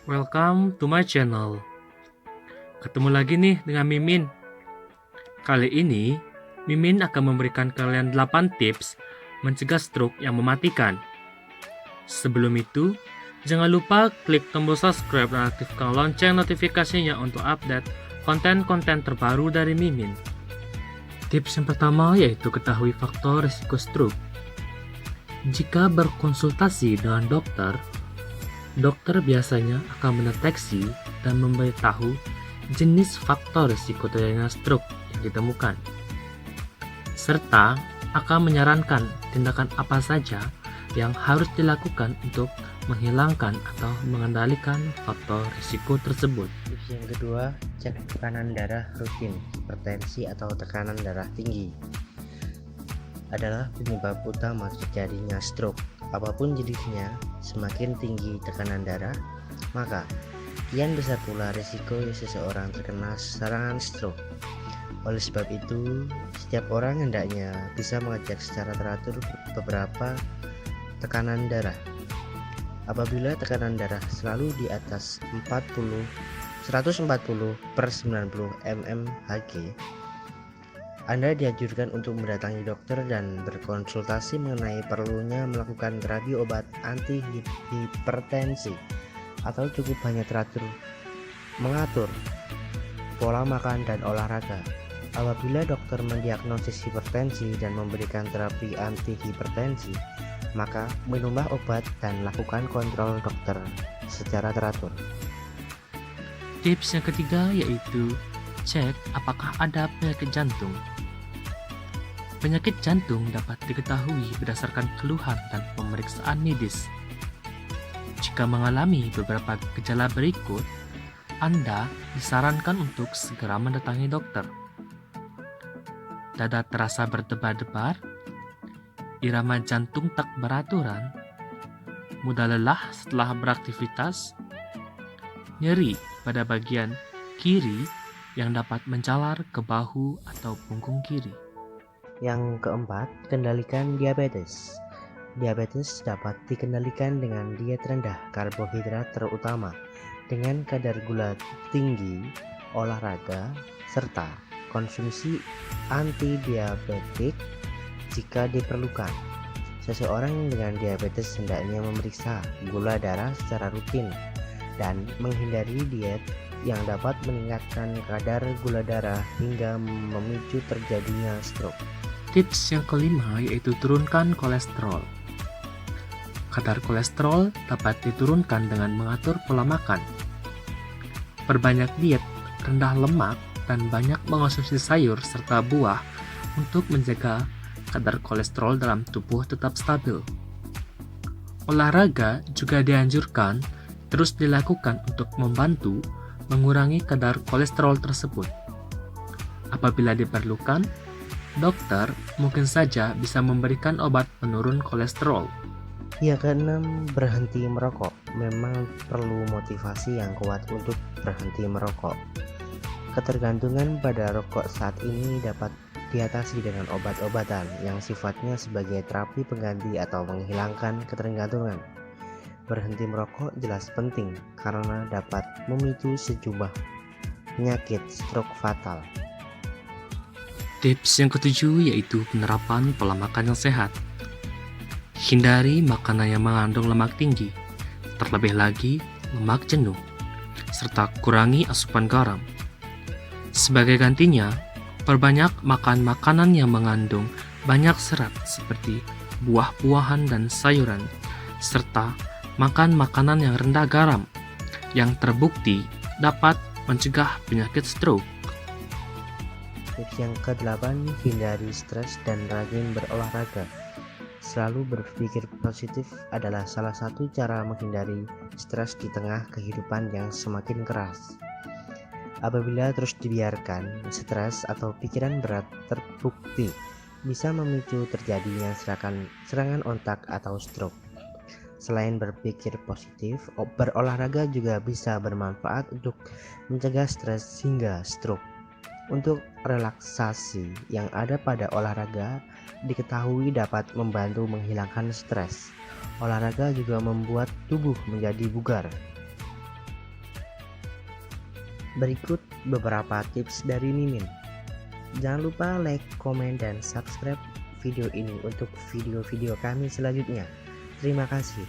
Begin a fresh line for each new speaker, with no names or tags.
Welcome to my channel. Ketemu lagi nih dengan Mimin. Kali ini, Mimin akan memberikan kalian 8 tips mencegah stroke yang mematikan. Sebelum itu, jangan lupa klik tombol subscribe dan aktifkan lonceng notifikasinya untuk update konten-konten terbaru dari Mimin. Tips yang pertama yaitu ketahui faktor risiko stroke. Jika berkonsultasi dengan dokter biasanya akan mendeteksi dan memberitahu jenis faktor risiko terjadinya stroke yang ditemukan, serta akan menyarankan tindakan apa saja yang harus dilakukan untuk menghilangkan atau mengendalikan faktor risiko tersebut.
Tips yang kedua, cek tekanan darah rutin. Hipertensi atau tekanan darah tinggi adalah penyebab utama terjadinya stroke. Apapun jenisnya, semakin tinggi tekanan darah, maka kian besar pula risiko seseorang terkena serangan stroke. Oleh sebab itu, setiap orang hendaknya bisa mengecek secara teratur beberapa tekanan darah. Apabila tekanan darah selalu di atas 140/90 mmHg, Anda dianjurkan untuk mendatangi dokter dan berkonsultasi mengenai perlunya melakukan terapi obat anti-hipertensi, atau cukup hanya teratur mengatur pola makan dan olahraga. Apabila dokter mendiagnosis hipertensi dan memberikan terapi anti-hipertensi, maka minumlah obat dan lakukan kontrol dokter secara teratur.
Tips yang ketiga yaitu cek apakah ada penyakit jantung. Penyakit jantung dapat diketahui berdasarkan keluhan dan pemeriksaan medis. Jika mengalami beberapa gejala berikut, Anda disarankan untuk segera mendatangi dokter. Dada terasa berdebar-debar, irama jantung tak beraturan, mudah lelah setelah beraktivitas, nyeri pada bagian kiri yang dapat menjalar ke bahu atau punggung kiri.
Yang keempat, kendalikan diabetes. Diabetes dapat dikendalikan dengan diet rendah karbohidrat terutama, dengan kadar gula tinggi, olahraga, serta konsumsi antidiabetik jika diperlukan. Seseorang dengan diabetes hendaknya memeriksa gula darah secara rutin dan menghindari diet yang dapat meningkatkan kadar gula darah hingga memicu terjadinya stroke.
Tips yang kelima yaitu turunkan kolesterol. Kadar kolesterol dapat diturunkan dengan mengatur pola makan, perbanyak diet rendah lemak, dan banyak mengonsumsi sayur serta buah untuk menjaga kadar kolesterol dalam tubuh tetap stabil. Olahraga juga dianjurkan terus dilakukan untuk membantu mengurangi kadar kolesterol tersebut. Apabila diperlukan, dokter mungkin saja bisa memberikan obat penurun kolesterol.
Yang keenam, berhenti merokok. Memang perlu motivasi yang kuat untuk berhenti merokok. Ketergantungan pada rokok saat ini dapat diatasi dengan obat-obatan yang sifatnya sebagai terapi pengganti atau menghilangkan ketergantungan. Berhenti merokok jelas penting karena dapat memicu sejumlah penyakit stroke fatal.
Tips yang ketujuh yaitu penerapan pola makan yang sehat. Hindari makanan yang mengandung lemak tinggi, terlebih lagi lemak jenuh, serta kurangi asupan garam. Sebagai gantinya, perbanyak makan makanan yang mengandung banyak serat seperti buah-buahan dan sayuran, serta makan makanan yang rendah garam, yang terbukti dapat mencegah penyakit stroke.
Tips yang ke-8, hindari stres dan rajin berolahraga. Selalu berpikir positif adalah salah satu cara menghindari stres di tengah kehidupan yang semakin keras. Apabila terus dibiarkan, stres atau pikiran berat terbukti bisa memicu terjadinya serangan otak atau stroke. Selain berpikir positif, berolahraga juga bisa bermanfaat untuk mencegah stres hingga stroke. Untuk relaksasi yang ada pada olahraga diketahui dapat membantu menghilangkan stres. Olahraga juga membuat tubuh menjadi bugar. Berikut beberapa tips dari Mimin. Jangan lupa like, komen, dan subscribe video ini untuk video-video kami selanjutnya. Terima kasih.